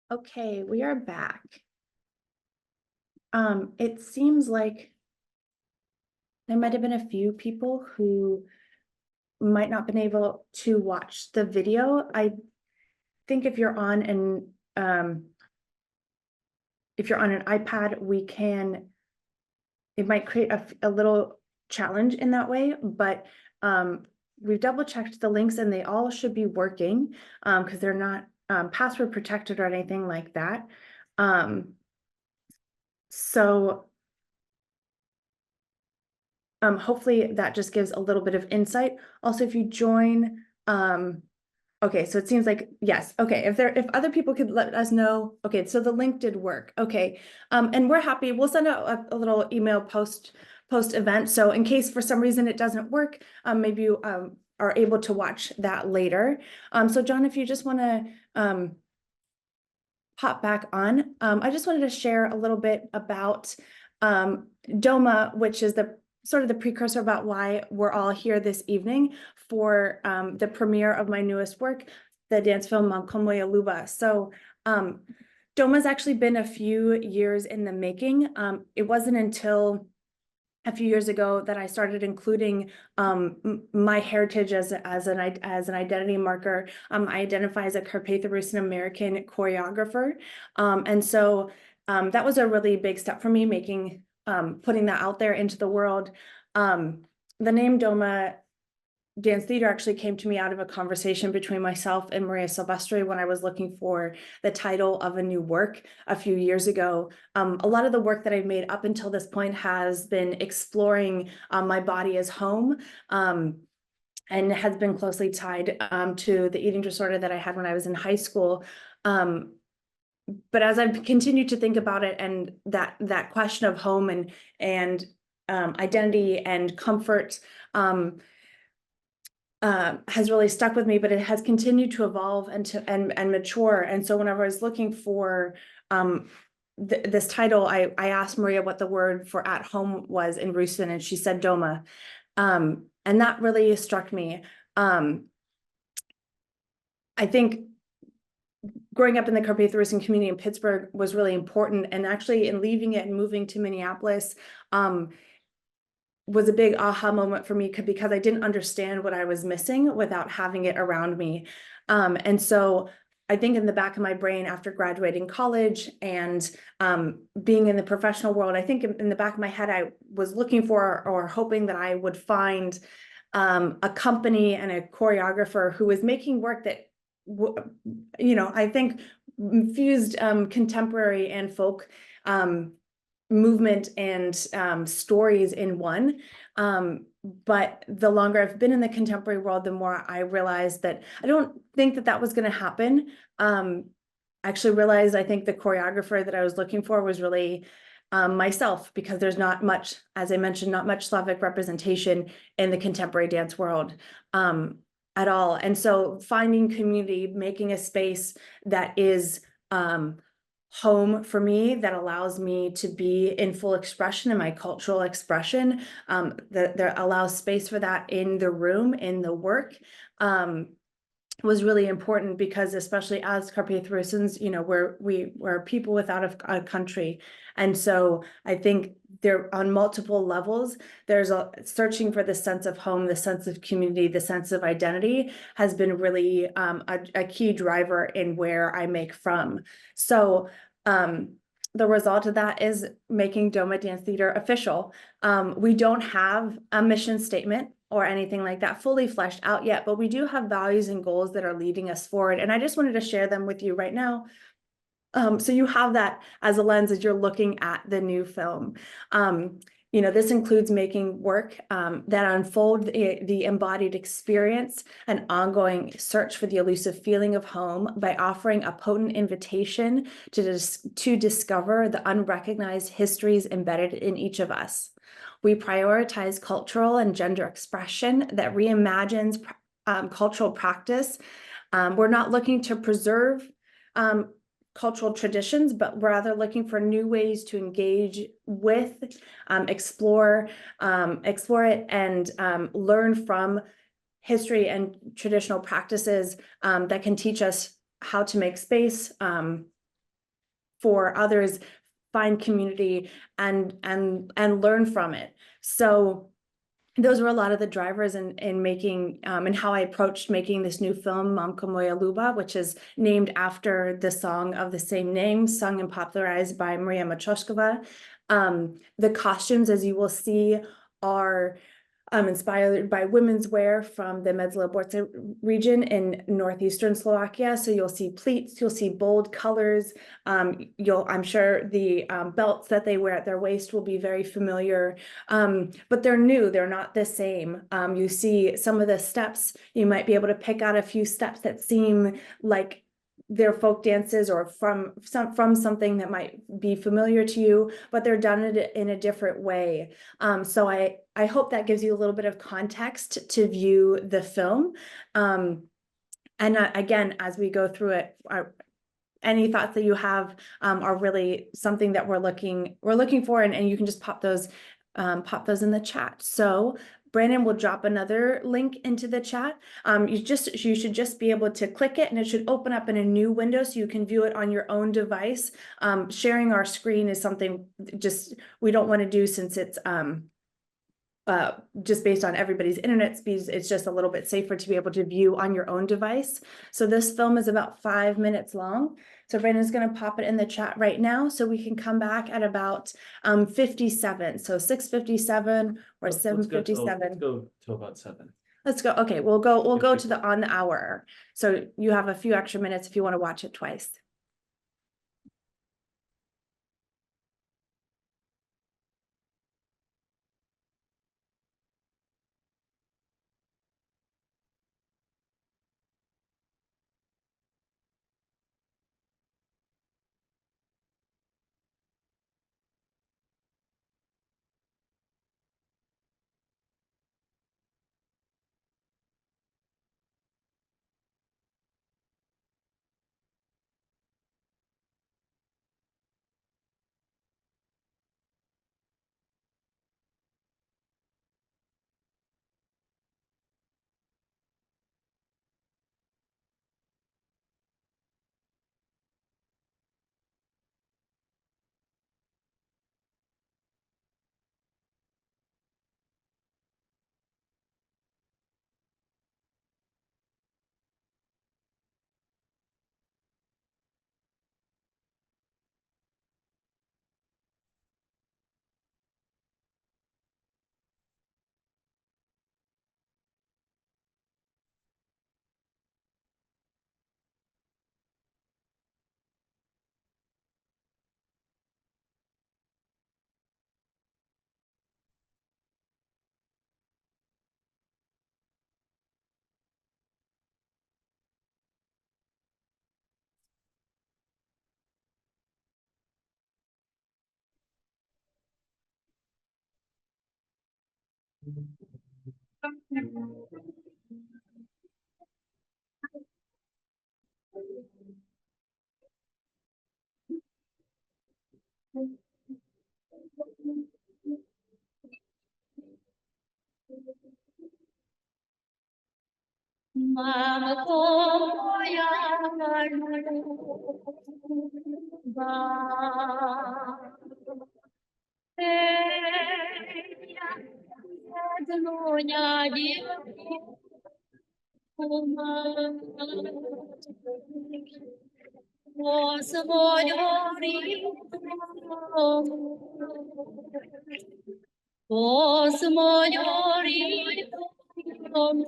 Okay, we are back. It seems like there might have been a few people who might not been able to watch the video. I think if you're on an iPad, it might create a little challenge in that way, but we've double checked the links and they all should be working because they're not password protected or anything like that. So hopefully that just gives a little bit of insight. Also, if you join, okay, so it seems like, yes, okay, if other people could let us know, okay, so the link did work, okay. And we're happy, we'll send out a little email post event. So in case for some reason it doesn't work, maybe you are able to watch that later. So John, if you just wanna pop back on, I just wanted to share a little bit about Doma, which is the sort of the precursor about why we're all here this evening for the premiere of my newest work, the dance film Momko Moja L'uba. So Doma's actually been a few years in the making. It wasn't until a few years ago that I started including my heritage as an identity marker. I identify as a Carpatho-Rusyn American choreographer. And so that was a really big step for me, putting that out there into the world. The name Doma Dance Theater actually came to me out of a conversation between myself and Maria Silvestri when I was looking for the title of a new work a few years ago. A lot of the work that I've made up until this point has been exploring my body as home, and has been closely tied to the eating disorder that I had when I was in high school. But as I've continued to think about it, and that question of home and identity and comfort has really stuck with me, but it has continued to evolve and mature. And so whenever I was looking for this title, I asked Maria what the word for at home was in Rusyn, and she said Doma. And that really struck me. I think growing up in the Carpatho-Rusyn community in Pittsburgh was really important. And actually in leaving it and moving to Minneapolis, was a big aha moment for me because I didn't understand what I was missing without having it around me. And so I think in the back of my brain after graduating college and being in the professional world, I think in the back of my head, I was looking for or hoping that I would find a company and a choreographer who was making work that, I think fused contemporary and folk movement and stories in one. But the longer I've been in the contemporary world, the more I realized that I don't think that was going to happen. Actually realized I think the choreographer that I was looking for was really myself, because there's not much, as I mentioned, not much Slavic representation in the contemporary dance world at all. And so finding community, making a space that is home for me, that allows me to be in full expression in my cultural expression, that allows space for that in the room, in the work, was really important, because especially as Carpatho-Rusyns, we're people without a country. And so I think there on multiple levels, there's searching for the sense of home, the sense of community, the sense of identity has been really a key driver in where I make from. So the result of that is making Doma Dance Theater official. We don't have a mission statement or anything like that fully fleshed out yet, but we do have values and goals that are leading us forward. And I just wanted to share them with you right now. So you have that as a lens as you're looking at the new film. This includes making work that unfold the embodied experience, an ongoing search for the elusive feeling of home by offering a potent invitation to discover the unrecognized histories embedded in each of us. We prioritize cultural and gender expression that reimagines cultural practice. We're not looking to preserve cultural traditions, but rather looking for new ways to engage with, explore it, and learn from history and traditional practices that can teach us how to make space, for others find community and learn from it. So those were a lot of the drivers in making and how I approached making this new film, Momko Moja L'uba, which is named after the song of the same name, sung and popularized by Maria Matroskova. The costumes, as you will see, are inspired by women's wear from the Medzilaborce region in northeastern Slovakia. So you'll see pleats, you'll see bold colors. I'm sure the belts that they wear at their waist will be very familiar, but they're new, they're not the same. You see some of the steps, you might be able to pick out a few steps that seem like they're folk dances or from something that might be familiar to you, but they're done in a different way. So I hope that gives you a little bit of context to view the film. And again, as we go through it, any thoughts that you have are really something that we're looking for, and you can just pop those in the chat. So Brandon will drop another link into the chat. You should just be able to click it and it should open up in a new window so you can view it on your own device. Sharing our screen is something we don't want to do, since it's just based on everybody's internet speeds. It's just a little bit safer to be able to view on your own device. So this film is about 5 minutes long. So Brandon's going to pop it in the chat right now, so we can come back at about 57. So 6:57 or 7:57. Let's go to about 7. Let's go. Okay, we'll go to the on the hour. So you have a few extra minutes if you want to watch it twice. Momko Moja L'uba, Doma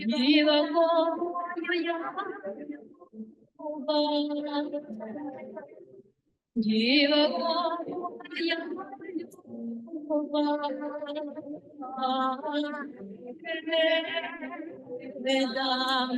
Jiva ko moya l'uba. Jiva ko moya l'uba. Vedam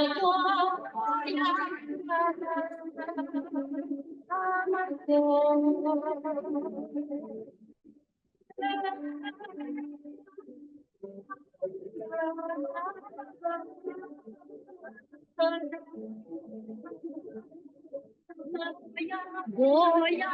Momko Moja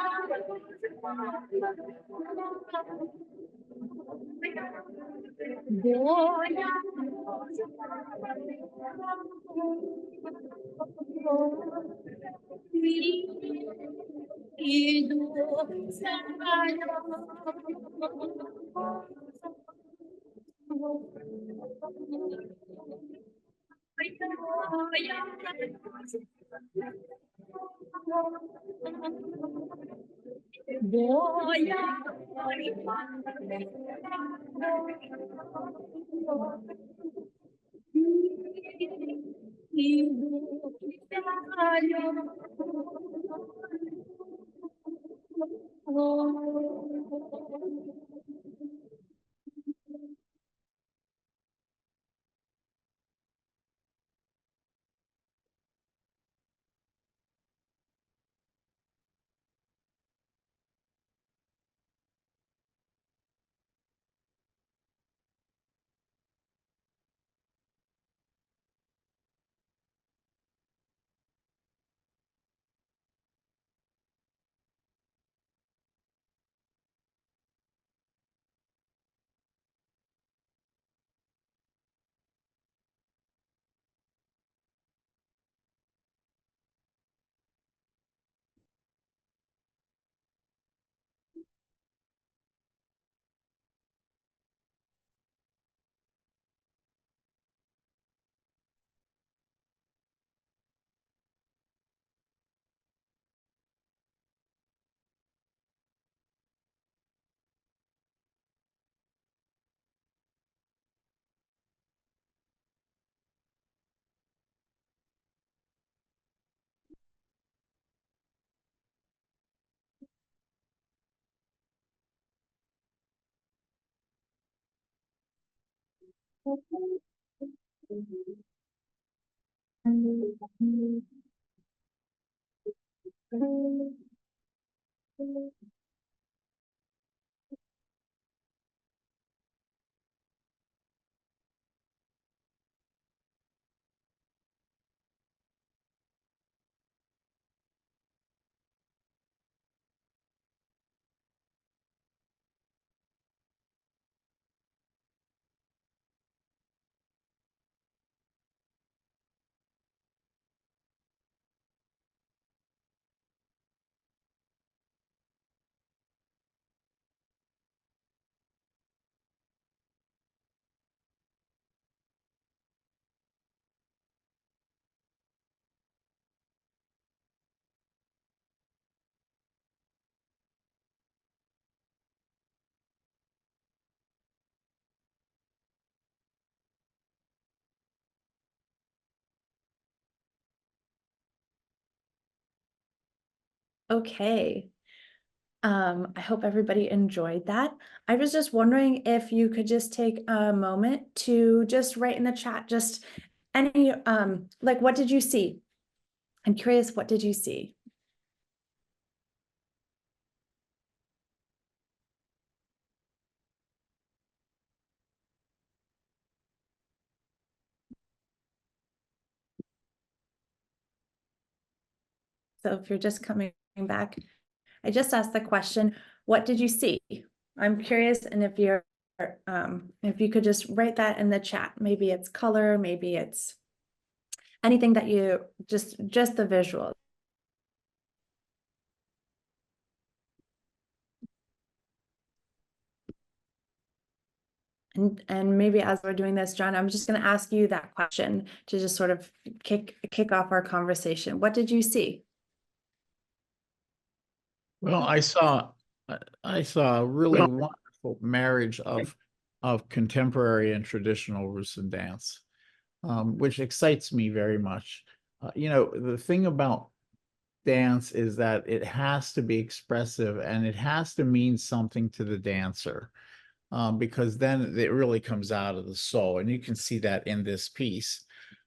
Okay. I hope everybody enjoyed that. I was just wondering if you could just take a moment to just write in the chat, just any, like, what did you see? I'm curious, what did you see? So if you're just coming back, I just asked the question, what did you see? I'm curious, and if you could just write that in the chat. Maybe it's color, maybe it's anything that you just the visual. And maybe as we're doing this, John, I'm just going to ask you that question to just sort of kick off our conversation. What did you see? Well, I saw a really wonderful marriage of contemporary and traditional Rusyn dance, which excites me very much. You know, the thing about dance is that it has to be expressive and it has to mean something to the dancer, because then it really comes out of the soul, and you can see that in this piece.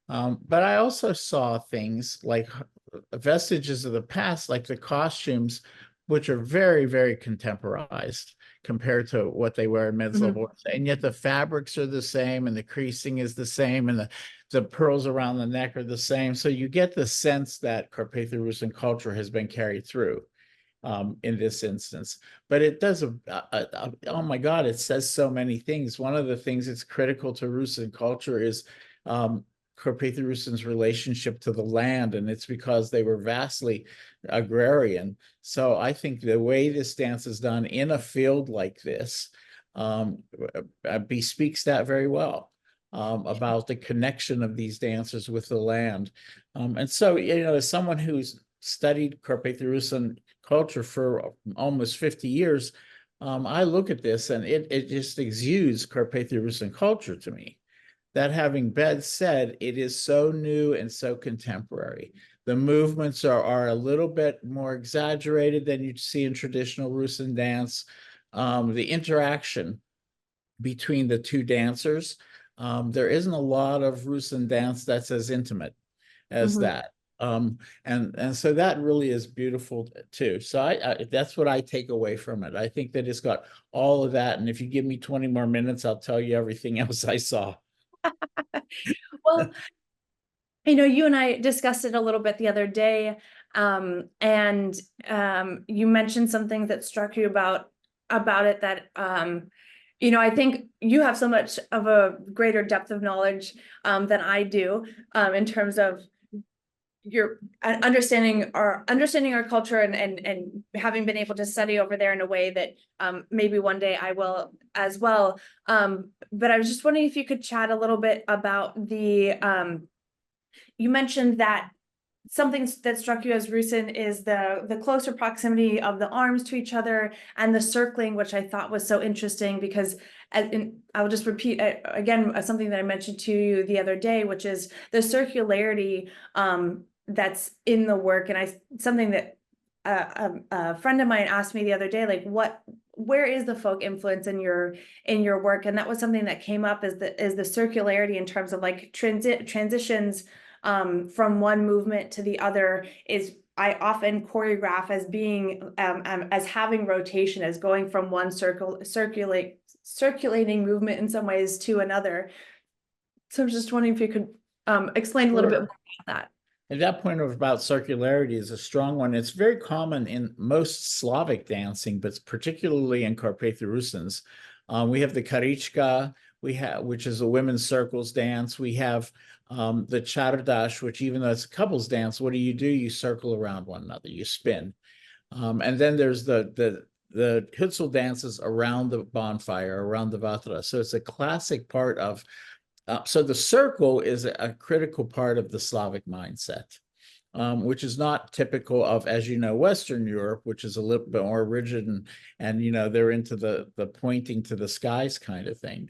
But I also saw things like vestiges of the past, like the costumes, which are very, very contemporized compared to what they were in Medzlov, and yet the fabrics are the same, and the creasing is the same, and the pearls around the neck are the same. So you get the sense that Carpatho-Rusyn culture has been carried through in this instance. But it does oh my God, it says so many things. One of the things that's critical to Rusyn culture is Carpatho-Rusyn's relationship to the land, and it's because they were vastly agrarian. So I think the way this dance is done in a field like this bespeaks that very well, about the connection of these dancers with the land. And so, you know, as someone who's studied Carpatho-Rusyn culture for almost 50 years, I look at this and it just exudes Carpatho-Rusyn culture to me. That having been said, it is so new and so contemporary. The movements are a little bit more exaggerated than you'd see in traditional Rusyn dance. The interaction between the two dancers, there isn't a lot of Rusyn dance that's as intimate as that. And so that really is beautiful too. So I that's what I take away from it. I think that it's got all of that. And if you give me 20 more minutes, I'll tell you everything else I saw. Well, you know, you and I discussed it a little bit the other day, and you mentioned something that struck you about it that you know, I think you have so much of a greater depth of knowledge than I do in terms of your understanding our culture and having been able to study over there in a way that maybe one day I will as well. But I was just wondering if you could chat a little bit about the you mentioned that something that struck you as Rusyn is the closer proximity of the arms to each other and the circling, which I thought was so interesting because I'll just repeat again something that I mentioned to you the other day, which is the circularity that's in the work. And something that a friend of mine asked me the other day, like where is the folk influence in your work? And that was something that came up is the circularity in terms of like transitions from one movement to the other. Is I often choreograph as being as having rotation, as going from one circulating movement in some ways to another. So I was just wondering if you could explain a little bit more about that. At that point about circularity is a strong one. It's very common in most Slavic dancing, but particularly in Carpatho-Rusyn's. We have the karichka, which is a women's circles dance. We have the chardash, which even though it's a couples dance, what do? You circle around one another, you spin. And then there's the Hutzel dances around the bonfire, around the vatra. So it's a classic part of so the circle is a critical part of the Slavic mindset, which is not typical of, as you know, Western Europe, which is a little bit more rigid and you know, they're into the pointing to the skies kind of thing.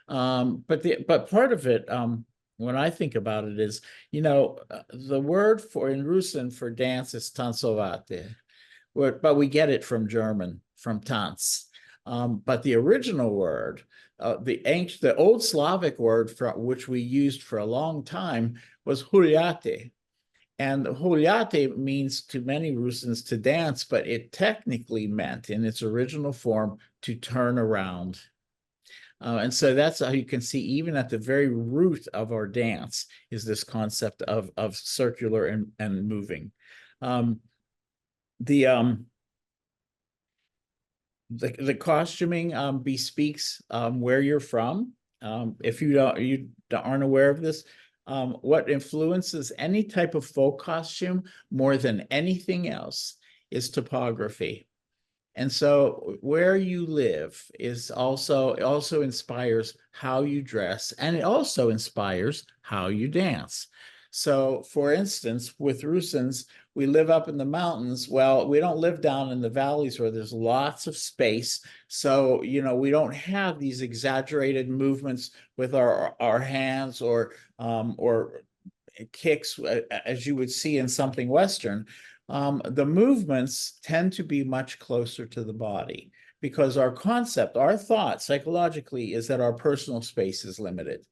But part of it, when I think about it, is, you know, the word for in Rusyn for dance is tancovate, but we get it from German, from tanz. But the original word, the old Slavic word for which we used for a long time was huliate. And huliate means to many Rusyns to dance, but it technically meant in its original form to turn around. And so that's how you can see even at the very root of our dance is this concept of circular and moving. The costuming bespeaks where you're from. If you aren't aware of this, what influences any type of folk costume more than anything else is topography. And so where you live is also inspires how you dress, and it also inspires how you dance. So for instance, with Rusyns, we live up in the mountains. Well, we don't live down in the valleys where there's lots of space. So, we don't have these exaggerated movements with our hands or kicks as you would see in something Western. The movements tend to be much closer to the body because our concept, our thought psychologically is that our personal space is limited.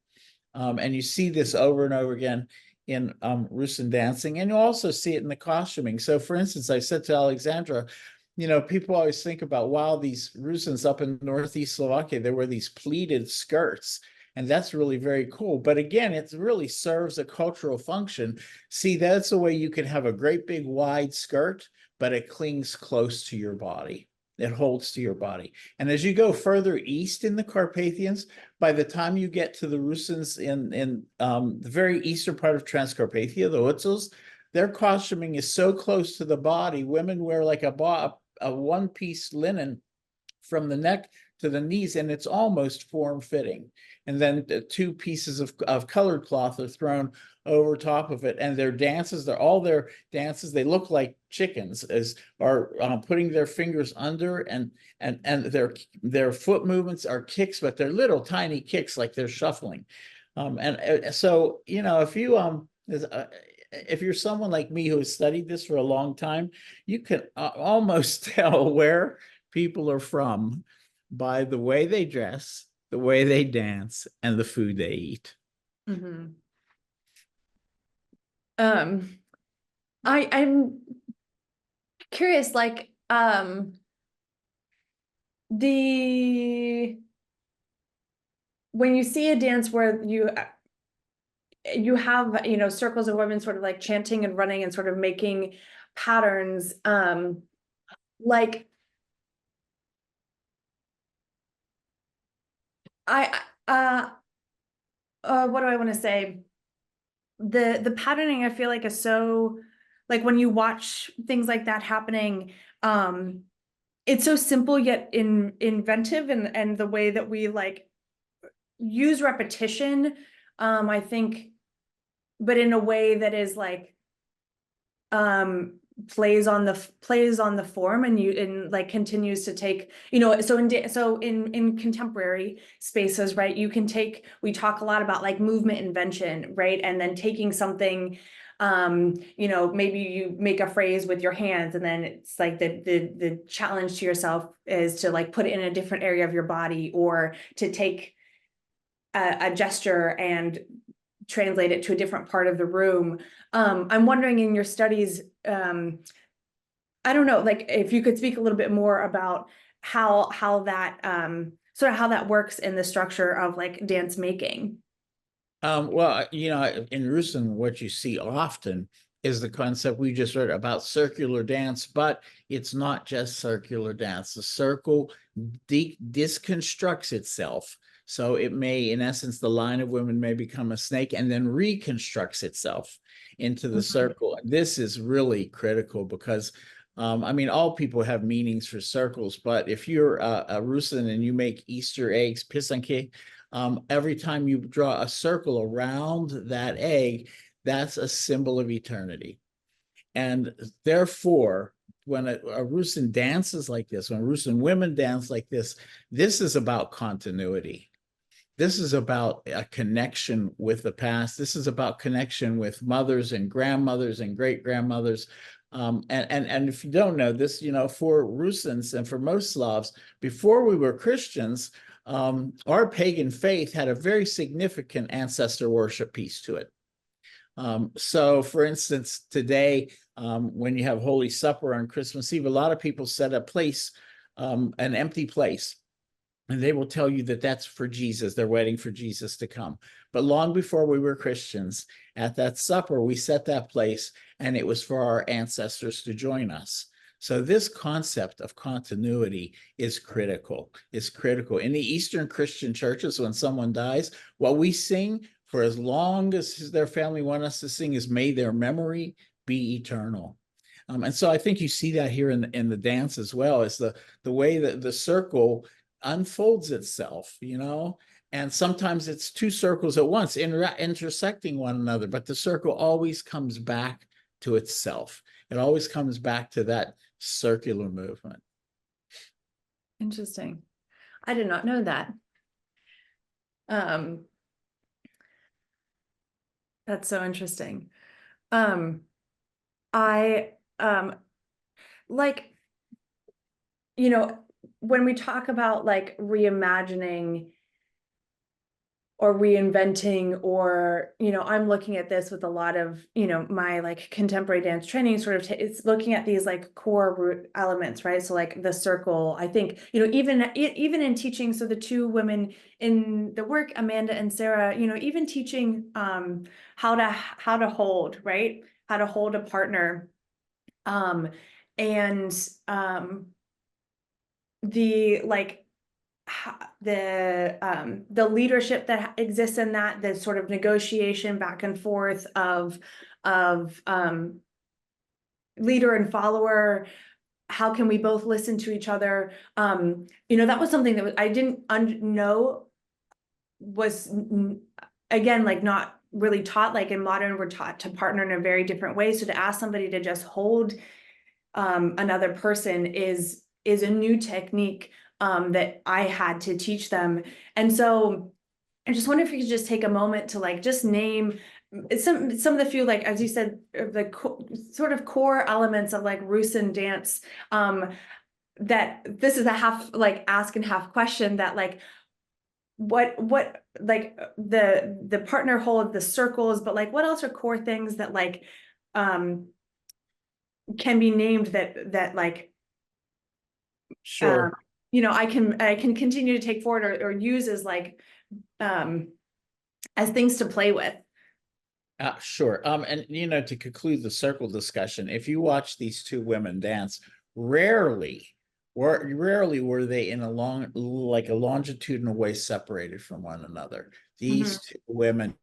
And you see this over and over again in Rusyn dancing, and you also see it in the costuming. So for instance, I said to Alexandra, people always think about, wow, these Rusyns up in Northeast Slovakia, there were these pleated skirts. And that's really very cool. But again, it really serves a cultural function. See, that's the way you can have a great big wide skirt, but it clings close to your body. It holds to your body. And as you go further east in the Carpathians, by the time you get to the Rusyns in the very eastern part of Transcarpathia, the Hutzels, their costuming is so close to the body. Women wear like a one-piece linen from the neck to the knees, and it's almost form-fitting. And then two pieces of colored cloth are thrown over top of it. And their dances, they look like chickens, are putting their fingers under, and their foot movements are kicks, but they're little tiny kicks, like they're shuffling. So, if you're someone like me who has studied this for a long time, you can almost tell where people are from by the way they dress, the way they dance, and the food they eat. Mm-hmm. I'm curious, like, when you see a dance where you have, circles of women sort of like chanting and running and sort of making patterns, like, what do I want to say? The patterning, I feel like, is so, like, when you watch things like that happening, it's so simple yet inventive, and the way that we like use repetition, I think, but in a way that is like plays on the form, and like continues to take, so in contemporary spaces, right, we talk a lot about like movement invention, right, and then taking something, maybe you make a phrase with your hands, and then it's like the challenge to yourself is to like put it in a different area of your body, or to take a gesture and translate it to a different part of the room. I'm wondering, in your studies, I don't know, like, if you could speak a little bit more about how that sort of how that works in the structure of like dance making. Well, in Rusyn, what you see often is the concept we just read about circular dance, but it's not just circular dance. The circle disconstructs itself. So it may, in essence, the line of women may become a snake and then reconstructs itself into the circle. This is really critical because, all people have meanings for circles, but if you're a Rusyn and you make Easter eggs, pisanke, every time you draw a circle around that egg, that's a symbol of eternity. And therefore, when a Rusyn dances like this, when Rusyn women dance like this is about continuity. This is about a connection with the past. This is about connection with mothers and grandmothers and great-grandmothers. And if you don't know this, for Rusyns and for most Slavs, before we were Christians, our pagan faith had a very significant ancestor worship piece to it. So, for instance, today, when you have Holy Supper on Christmas Eve, a lot of people set a place, an empty place, and they will tell you that that's for Jesus. They're waiting for Jesus to come. But long before we were Christians, at that supper, we set that place, and it was for our ancestors to join us. So this concept of continuity is critical. It's critical. In the Eastern Christian churches, when someone dies, what we sing for as long as their family want us to sing is "May their memory be eternal." And so I think you see that here in the dance as well, is the way that the circle unfolds itself, you know, and sometimes it's two circles at once intersecting one another, but the circle always comes back to itself. It always comes back to that circular movement. Interesting. I did not know that. That's so interesting. I like, you know, when we talk about like reimagining or reinventing, or, you know, I'm looking at this with a lot of, you know, my like contemporary dance training sort of, it's looking at these like core root elements, right? So like the circle, I think, you know, even in teaching, so the two women in the work, Amanda and Sarah, you know, even teaching how to hold, right? How to hold a partner. And the like the leadership that exists in that, the sort of negotiation back and forth of leader and follower. How can we both listen to each other? You know, that was something that I didn't know was, again, like not really taught. Like in modern, we're taught to partner in a very different way. So to ask somebody to just hold another person is a new technique that I had to teach them. And so I just wonder if you could just take a moment to like just name some of the few, like as you said, the sort of core elements of like Rusyn dance. That this is a half like ask and half question, that like what like the partner hold, the circles, but like what else are core things that like can be named that like Sure. you know, I can continue to take forward or use as like as things to play with. Sure. And you know, to conclude the circle discussion, if you watch these two women dance, rarely were they in a longitudinal way separated from one another. These two women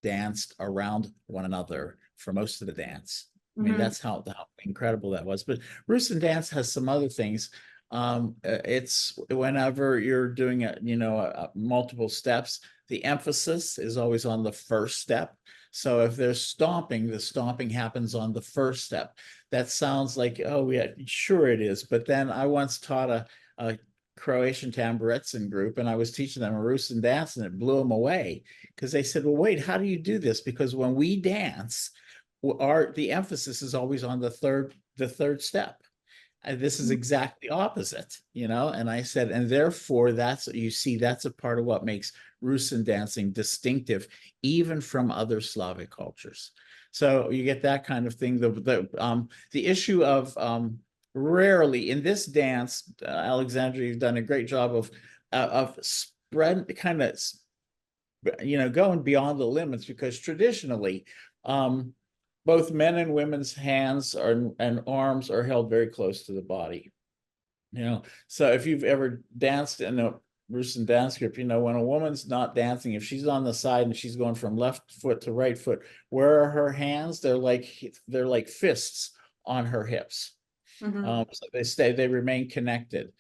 danced around one another for most of the dance. I mean, that's how incredible that was. But Rusyn dance has some other things. It's whenever you're doing multiple steps, the emphasis is always on the first step. So if there's stomping, the stomping happens on the first step. That sounds like, oh yeah, sure it is. But then I once taught a Croatian Tamburetsin group, and I was teaching them a Rusyn dance, and it blew them away because they said, well, wait, how do you do this? Because when we dance, the emphasis is always on the third step. And this is exactly opposite, you know? And I said, and therefore that's a part of what makes Rusyn dancing distinctive, even from other Slavic cultures. So you get that kind of thing. The issue of rarely in this dance, Alexandra, you've done a great job of spread kind of, you know, going beyond the limits, because traditionally, both men and women's hands and arms are held very close to the body. You know, so if you've ever danced in a Rusyn dance group, you know, when a woman's not dancing, if she's on the side and she's going from left foot to right foot, where are her hands? They're like fists on her hips. So they remain connected.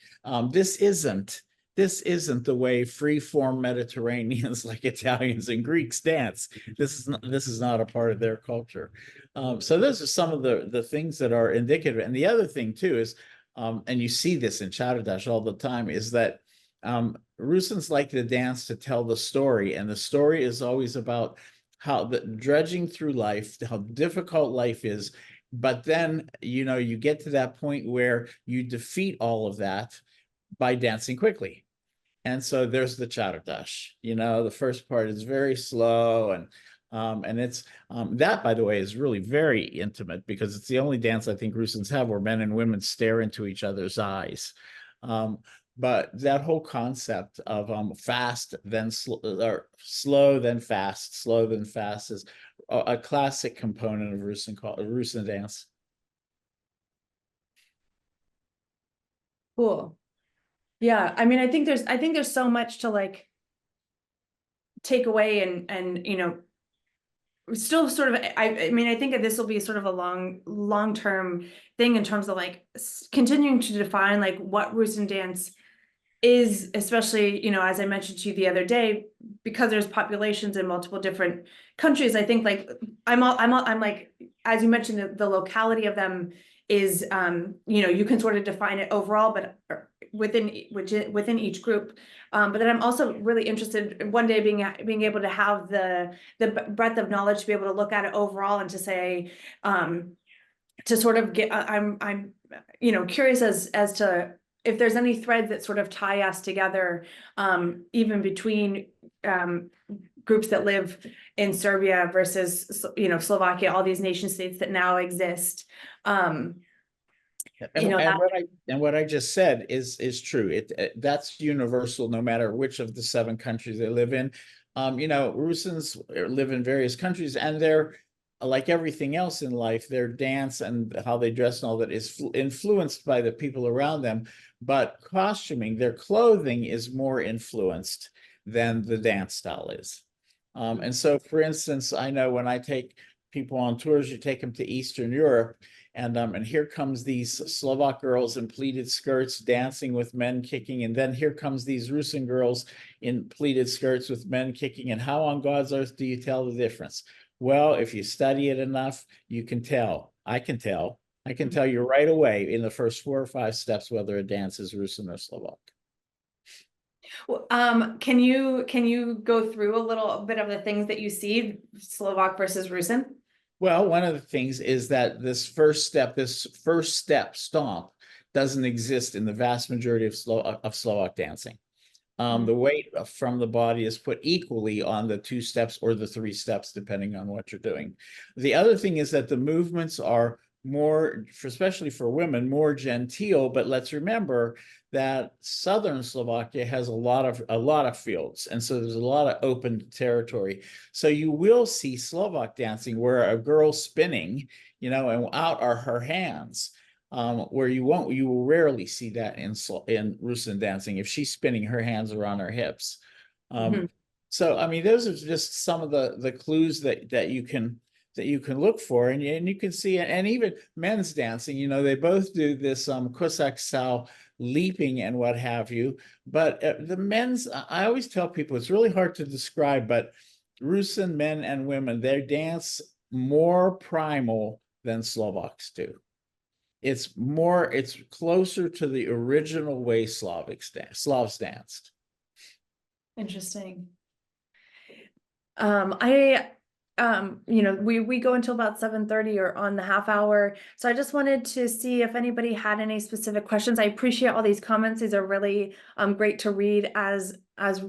This isn't the way free-form Mediterraneans like Italians and Greeks dance. This is not a part of their culture. So those are some of the things that are indicative. And the other thing too is, and you see this in Csárdás all the time, is that Rusyns like to dance to tell the story, and the story is always about how the dredging through life, how difficult life is. But then, you know, you get to that point where you defeat all of that by dancing quickly. And so there's the Csárdás. You know, the first part is very slow, and it's that, by the way, is really very intimate, because it's the only dance I think Rusyns have where men and women stare into each other's eyes. But that whole concept of fast then or slow then fast, slow then fast is a classic component of Rusyn dance. Cool. Yeah, I mean, I think there's so much to like take away and still sort of, I mean, I think that this will be sort of a long-term thing in terms of like continuing to define like what Rusyn dance is, especially, as I mentioned to you the other day, because there's populations in multiple different countries. I think like I'm like, as you mentioned, the locality of them is, you can sort of define it overall, but within each group. But then I'm also really interested in one day being able to have the breadth of knowledge to be able to look at it overall and to say, to sort of get, I'm curious as to if there's any threads that sort of tie us together, even between groups that live in Serbia versus Slovakia, all these nation states that now exist. And what I just said is true. That's universal, no matter which of the 7 countries they live in. Rusyns live in various countries, and they're like everything else in life. Their dance and how they dress and all that is influenced by the people around them. But costuming, their clothing is more influenced than the dance style is. And so, for instance, I know when I take people on tours, you take them to Eastern Europe. And here comes these Slovak girls in pleated skirts dancing with men kicking. And then here comes these Rusyn girls in pleated skirts with men kicking. And how on God's earth do you tell the difference? Well, if you study it enough, you can tell. I can tell you right away in the first 4 or 5 steps whether a dance is Rusyn or Slovak. Well, can you go through a little bit of the things that you see Slovak versus Rusyn? Well, one of the things is that this first step stomp doesn't exist in the vast majority of Slovak dancing. The weight from the body is put equally on the 2 steps or the 3 steps, depending on what you're doing. The other thing is that the movements are more, especially for women, more genteel. But let's remember that southern Slovakia has a lot of fields, and so there's a lot of open territory. So you will see Slovak dancing where a girl's spinning, and out are her hands. Where you will rarely see that in Rusyn dancing if she's spinning her hands around her hips. So I mean, those are just some of the clues that you can look for, and you can see it. And even men's dancing, they both do this Cossack style leaping and what have you. But the men's, I always tell people it's really hard to describe, but Rusyn men and women, they dance more primal than Slovaks do. It's closer to the original way Slavs danced. Interesting. We go until about 7:30 or on the half hour. So I just wanted to see if anybody had any specific questions. I appreciate all these comments. These are really great to read as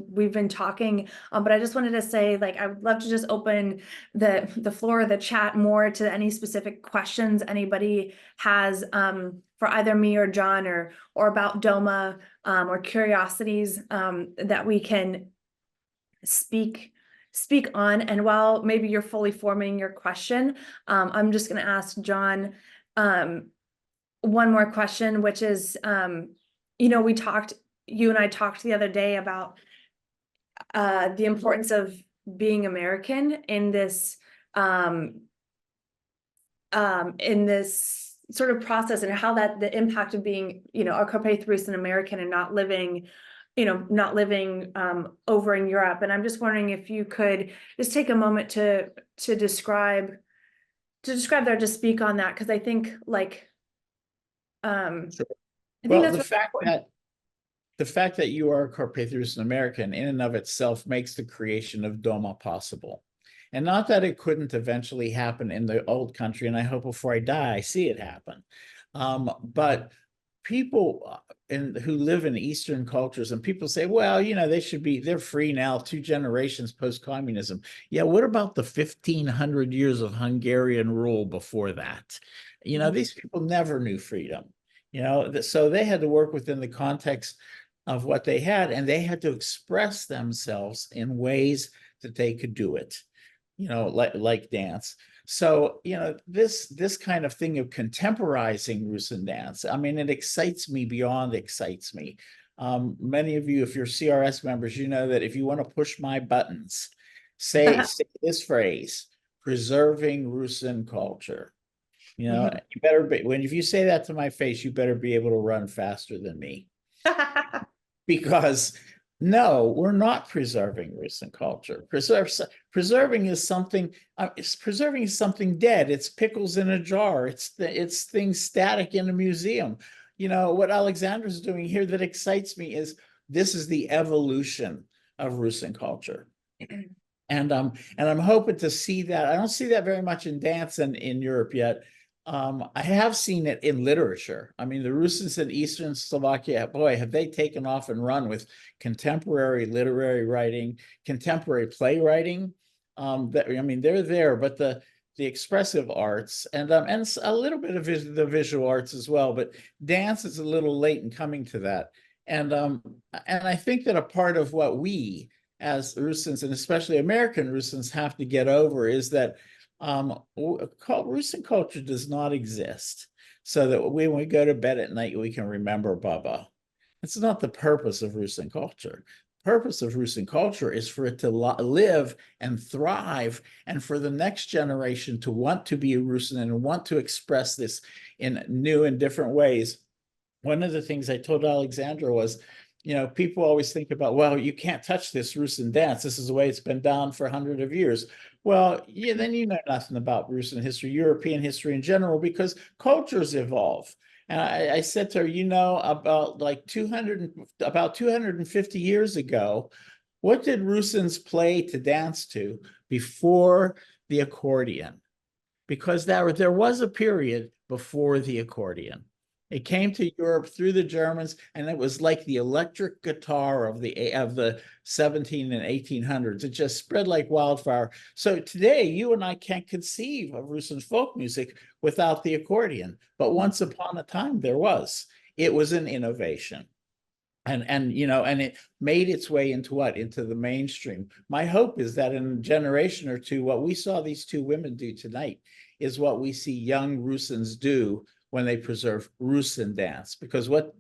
we've been talking. But I just wanted to say, like, I would love to just open the floor of the chat more to any specific questions anybody has for either me or John or about Doma or curiosities that we can speak on. And while maybe you're fully forming your question, I'm just going to ask John one more question, which is, you and I talked the other day about the importance of being American in this sort of process, and how that the impact of being, a Carpatho-Rusyn American and not living over in Europe. And I'm just wondering if you could just take a moment to describe that, to speak on that, because I think Sure. Well, the fact that you are a Carpatho-Rusyn American in and of itself makes the creation of Doma possible. And not that it couldn't eventually happen in the old country, and I hope before I die I see it happen. But people who live in Eastern cultures, and people say, well, they're free now, 2 generations post-communism. Yeah, what about the 1,500 years of Hungarian rule before that? These people never knew freedom. So they had to work within the context of what they had, and they had to express themselves in ways that they could do it, like dance. So, this kind of thing of contemporizing Rusyn dance, I mean, it excites me beyond excites me. Many of you, if you're CRS members, you know that if you want to push my buttons, say this phrase, preserving Rusyn culture. You better be, if you say that to my face, you better be able to run faster than me. Because no, we're not preserving Rusyn culture. Preserving is something dead. It's pickles in a jar. It's things static in a museum. What Alexandra's doing here that excites me is this is the evolution of Rusyn culture. And I'm hoping to see that. I don't see that very much in dance and in Europe yet. I have seen it in literature. I mean, the Rusyns in Eastern Slovakia, boy, have they taken off and run with contemporary literary writing, contemporary playwriting. They're there, but the expressive arts and a little bit of the visual arts as well, but dance is a little late in coming to that. And I think that a part of what we as Rusyns, and especially American Rusyns, have to get over is that Rusyn culture does not exist so that when we go to bed at night, we can remember Baba. It's not the purpose of Rusyn culture. The purpose of Rusyn culture is for it to live and thrive, and for the next generation to want to be a Rusyn and want to express this in new and different ways. One of the things I told Alexandra was, people always think about, well, you can't touch this Rusyn dance. This is the way it's been done for hundreds of years. Well, yeah, then you know nothing about Rusyn history, European history in general, because cultures evolve. And I said to her, about 250 years ago, what did Rusyns play to dance to before the accordion? Because there was a period before the accordion. It came to Europe through the Germans, and it was like the electric guitar of the 17 and 1800s. It just spread like wildfire. So today, you and I can't conceive of Rusyn folk music without the accordion. But once upon a time, there was. It was an innovation. And it made its way into what? Into the mainstream. My hope is that in a generation or two, what we saw these two women do tonight is what we see young Rusyns do when they preserve Rusyn dance, because what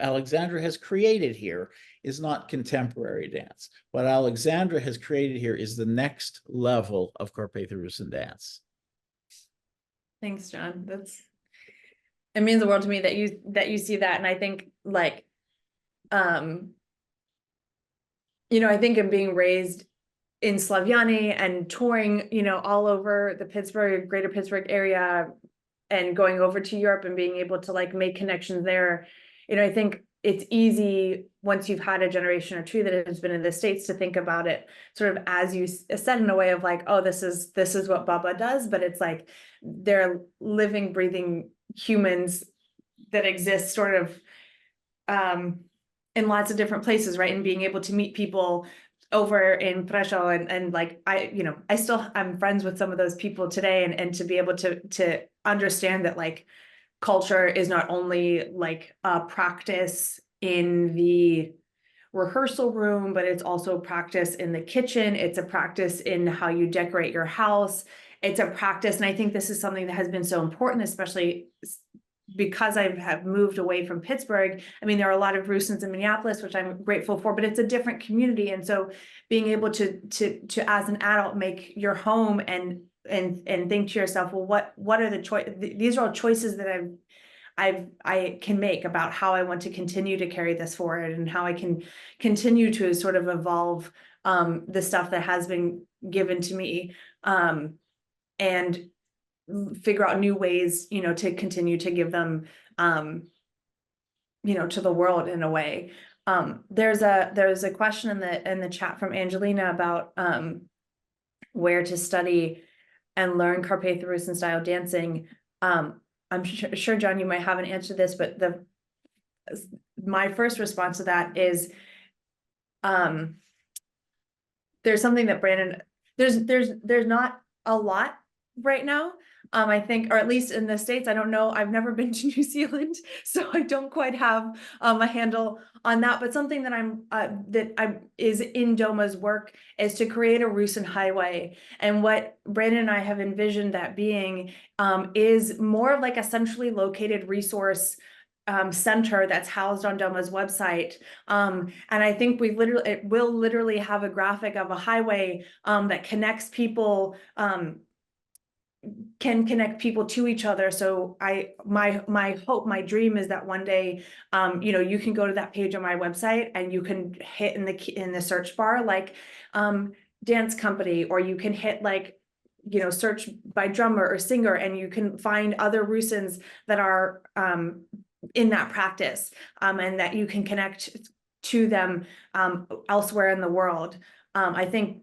Alexandra has created here is not contemporary dance. What Alexandra has created here is the next level of Carpatho-Rusyn dance. Thanks, John. It means the world to me that you see that. And I think I think of being raised in Slaviani and touring, all over the greater Pittsburgh area, and going over to Europe and being able to make connections there. I think it's easy once you've had a generation or two that has been in the States to think about it sort of as you said, in a way of oh, this is what Baba does, but it's they're living, breathing humans that exist sort of in lots of different places, right? And being able to meet people over in Prešov and I'm friends with some of those people today, and to be able to understand that culture is not only a practice in the rehearsal room, but it's also practice in the kitchen. It's a practice in how you decorate your house. It's a practice. And I think this is something that has been so important, especially because I have moved away from Pittsburgh. I mean, there are a lot of Rusyns in Minneapolis, which I'm grateful for, but it's a different community. And so being able to as an adult, make your home and think to yourself, well, what are the choices? These are all choices that I can make about how I want to continue to carry this forward, and how I can continue to sort of evolve the stuff that has been given to me, and figure out new ways, to continue to give them, to the world in a way. There's a question in the chat from Angelina about where to study and learn Carpatho-Rusyn style dancing. I'm sure, John, you might have an answer to this, but my first response to that is, there's something that Brandon, there's not a lot right now, I think, or at least in the States, I don't know, I've never been to New Zealand, so I don't quite have a handle on that. But something that is in Doma's work is to create a Rusyn highway. And what Brandon and I have envisioned that being is more of like a centrally located resource center that's housed on Doma's website. And I think it will literally have a graphic of a highway that connects people, can connect people to each other. So my hope, my dream is that one day, you can go to that page on my website and you can hit in the search bar, like, dance company, or you can hit like, search by drummer or singer, and you can find other Rusyns that are, in that practice, and that you can connect to them, elsewhere in the world. I think,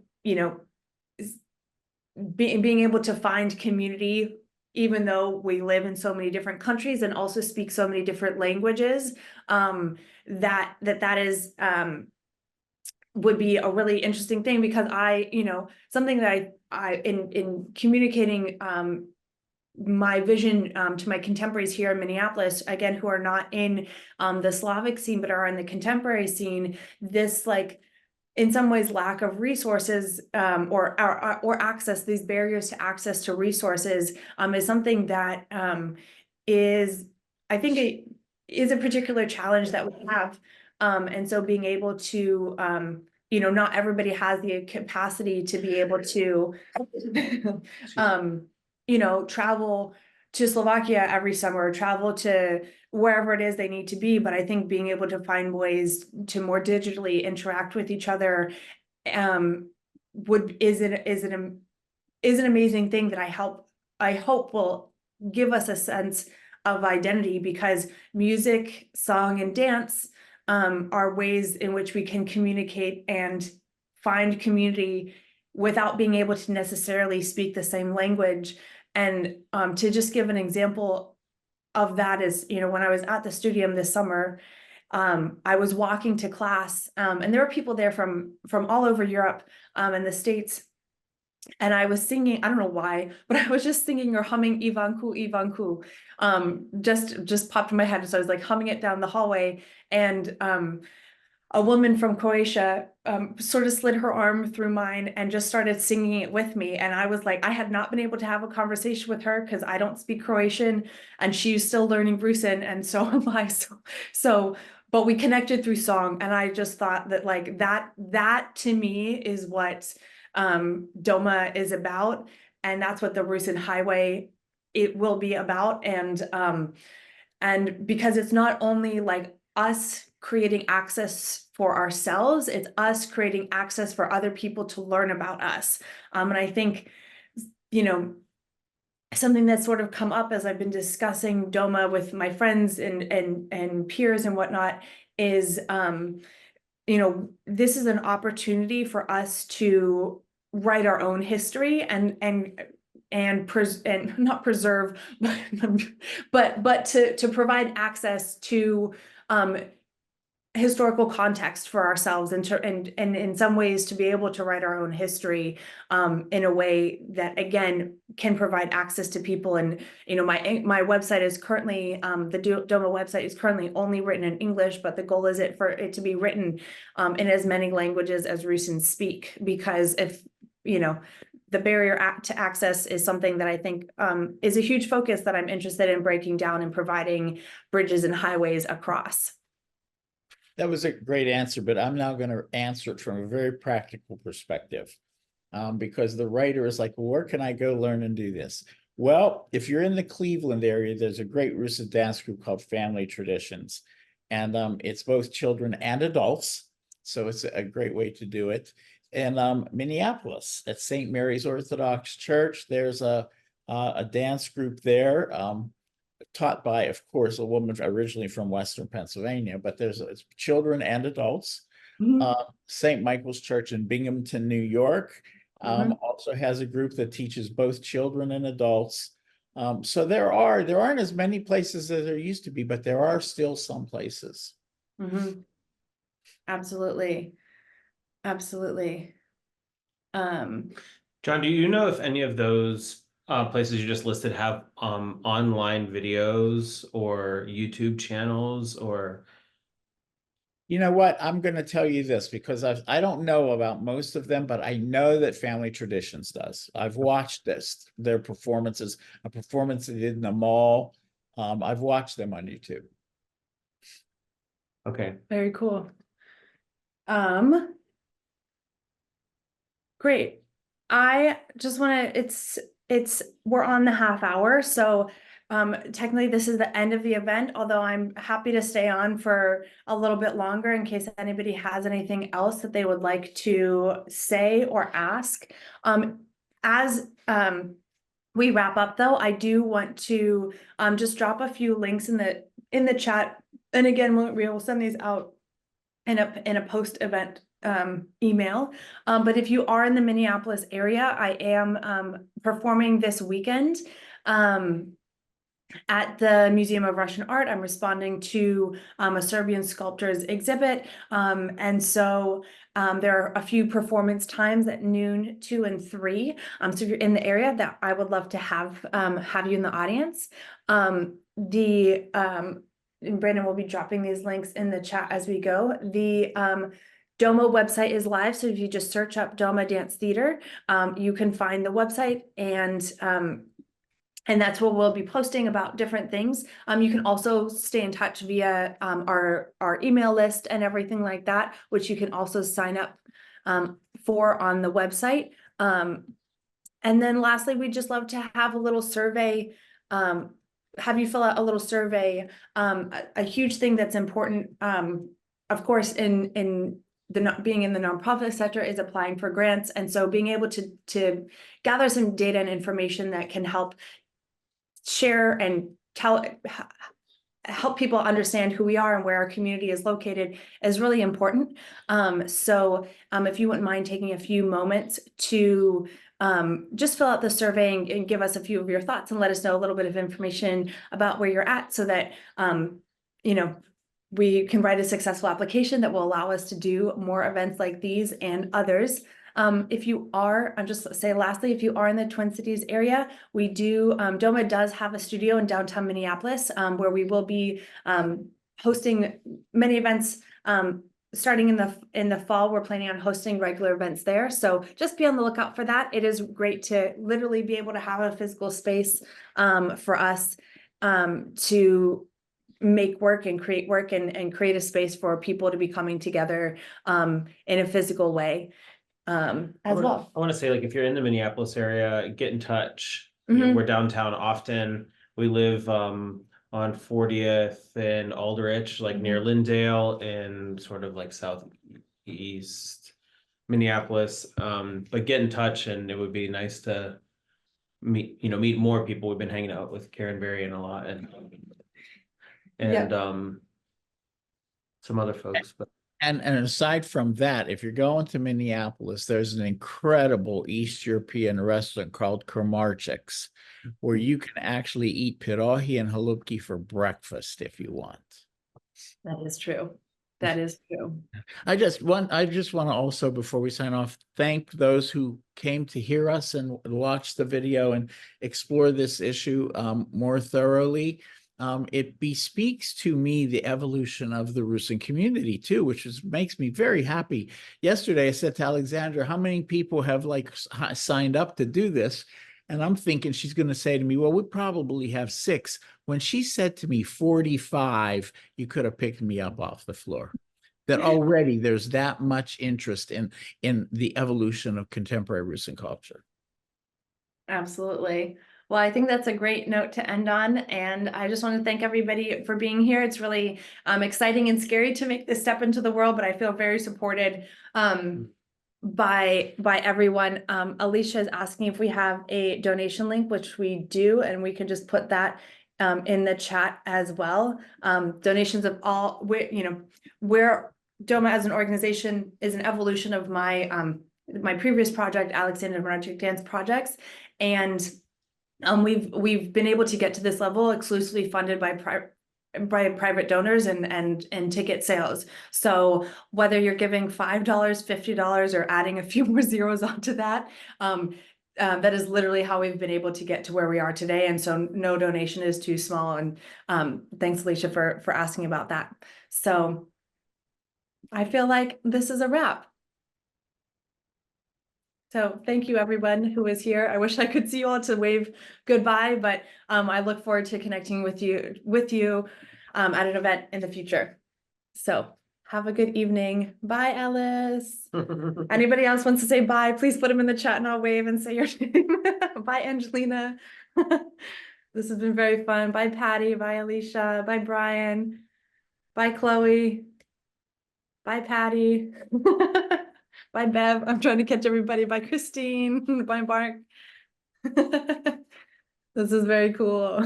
being able to find community, even though we live in so many different countries and also speak so many different languages, that is, would be a really interesting thing, because something that I in communicating, my vision to my contemporaries here in Minneapolis, again, who are not in the Slavic scene but are in the contemporary scene, this, like, in some ways, lack of resources, or access, these barriers to access to resources, is something that I think it is a particular challenge that we have. And so being able to, not everybody has the capacity to be able to travel to Slovakia every summer, travel to wherever it is they need to be. But I think being able to find ways to more digitally interact with each other, is an amazing thing that I hope will give us a sense of identity, because music, song, and dance, are ways in which we can communicate and find community without being able to necessarily speak the same language. And to just give an example of that is, when I was at the Studium this summer, I was walking to class, and there were people there from all over Europe, and the States. And I was singing, I don't know why, but I was just singing or humming Ivanku, Ivanku, just popped in my head. So I was like humming it down the hallway, and a woman from Croatia sort of slid her arm through mine and just started singing it with me. And I was like, I had not been able to have a conversation with her because I don't speak Croatian, and she's still learning Rusyn, and so am I. But we connected through song, and I just thought that, like, that to me is what Doma is about, and that's what the Rusyn Highway it will be about. And because it's not only like us creating access for ourselves, it's us creating access for other people to learn about us. And I think, something that's sort of come up as I've been discussing Doma with my friends and peers and whatnot is, this is an opportunity for us to write our own history and not preserve, but to provide access to historical context for ourselves, and in some ways to be able to write our own history in a way that, again, can provide access to people. And my website is currently, the Doma website is currently only written in English, but the goal is for it to be written in as many languages as Rusyns speak, because if the barrier to access is something that I think is a huge focus that I'm interested in breaking down and providing bridges and highways across. That was a great answer, but I'm now going to answer it from a very practical perspective, because the writer is like, well, where can I go learn and do this? Well, if you're in the Cleveland area, there's a great Rusyn dance group called Family Traditions, and it's both children and adults, so it's a great way to do it. And Minneapolis, at St. Mary's Orthodox Church, there's a dance group there. Taught by, of course, a woman originally from Western Pennsylvania, but it's children and adults. St. Michael's Church in Binghamton, New York, also has a group that teaches both children and adults. So there aren't as many places as there used to be, but there are still some places. Absolutely. John, do you know if any of those places you just listed have online videos or YouTube channels or? You know what? I'm going to tell you this because I don't know about most of them, but I know that Family Traditions does. I've watched their performances, a performance they did in the mall. I've watched them on YouTube. Okay. Very cool. Great. I just want to, we're on the half hour, so technically this is the end of the event, although I'm happy to stay on for a little bit longer in case anybody has anything else that they would like to say or ask. As we wrap up though, I do want to just drop a few links in the chat. And again, we will send these out in a post-event email. But if you are in the Minneapolis area, I am performing this weekend at the Museum of Russian Art. I'm responding to a Serbian sculptor's exhibit. And so there are a few performance times at noon, 2 and 3. So if you're in the area, that I would love to have you in the audience. And Brandon will be dropping these links in the chat as we go. The Doma website is live, so if you just search up Doma Dance Theater, you can find the website, and that's where we'll be posting about different things. You can also stay in touch via our email list and everything like that, which you can also sign up for on the website. And then lastly, we'd just love to have a little survey, have you fill out a little survey. A huge thing that's important, of course, in being in the nonprofit sector is applying for grants. And so being able to gather some data and information that can help share and help people understand who we are and where our community is located is really important. So if you wouldn't mind taking a few moments to just fill out the survey and give us a few of your thoughts and let us know a little bit of information about where you're at so that, we can write a successful application that will allow us to do more events like these and others. If you are, I'll just say lastly, if you are in the Twin Cities area, we do, Doma does have a studio in downtown Minneapolis, where we will be hosting many events. Starting in the fall, we're planning on hosting regular events there. So just be on the lookout for that. It is great to literally be able to have a physical space for us to make work and create create a space for people to be coming together in a physical way as well. I want to say, like, if you're in the Minneapolis area, get in touch. Mhm. We're downtown often. We live on 40th and Aldrich, like near Lindale and sort of like southeast Minneapolis. But get in touch, and it would be nice to meet more people. We've been hanging out with Karen Berry and a lot, and some other folks. But And aside from that, if you're going to Minneapolis, there's an incredible East European restaurant called Carpatho-Rusyn, where you can actually eat pierogi and halupki for breakfast if you want. That is true. That is true. I just want to also, before we sign off, thank those who came to hear us and watch the video and explore this issue more thoroughly. It bespeaks to me the evolution of the Rusyn community too, which makes me very happy. Yesterday, I said to Alexandra, how many people have signed up to do this? And I'm thinking she's going to say to me, well, we probably have 6. When she said to me 45, you could have picked me up off the floor. That already there's that much interest in the evolution of contemporary Rusyn culture. Absolutely. Well, I think that's a great note to end on. And I just want to thank everybody for being here. It's really exciting and scary to make this step into the world, but I feel very supported by everyone. Alicia is asking if we have a donation link, which we do, and we can just put that in the chat as well. Donations of all, where Doma as an organization is an evolution of my my previous project, Alexandra and Bondarchuk Dance Projects, and we've been able to get to this level exclusively funded by private donors and ticket sales. So whether you're giving $5, $50, or adding a few more zeros onto that, that is literally how we've been able to get to where we are today. And so no donation is too small. And thanks, Alicia, for asking about that. So I feel like this is a wrap. So thank you, everyone who is here. I wish I could see you all to wave goodbye, but I look forward to connecting with you at an event in the future. So have a good evening. Bye, Alice. Anybody else wants to say bye, please put them in the chat and I'll wave and say your name. Bye, Angelina. This has been very fun. Bye, Patty. Bye, Alicia. Bye, Brian. Bye, Chloe. Bye, Patty. Bye, Bev. I'm trying to catch everybody. Bye, Christine. Bye, Mark. This is very cool.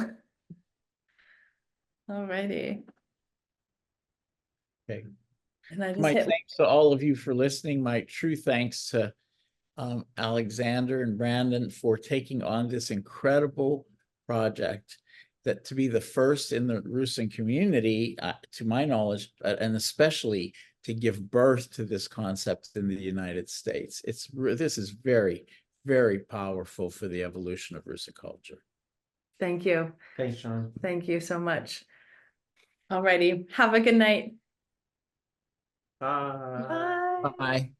Alrighty. Okay. And I just My hit. thanks to all of you for listening. My true thanks to Alexander and Brandon for taking on this incredible project, that to be the first in the Rusyn community, to my knowledge, and especially to give birth to this concept in the United States. This is very, very powerful for the evolution of Rusyn culture. Thank you. Thanks, Sean. Thank you so much. Alrighty. Have a good night. Bye. Bye. Bye.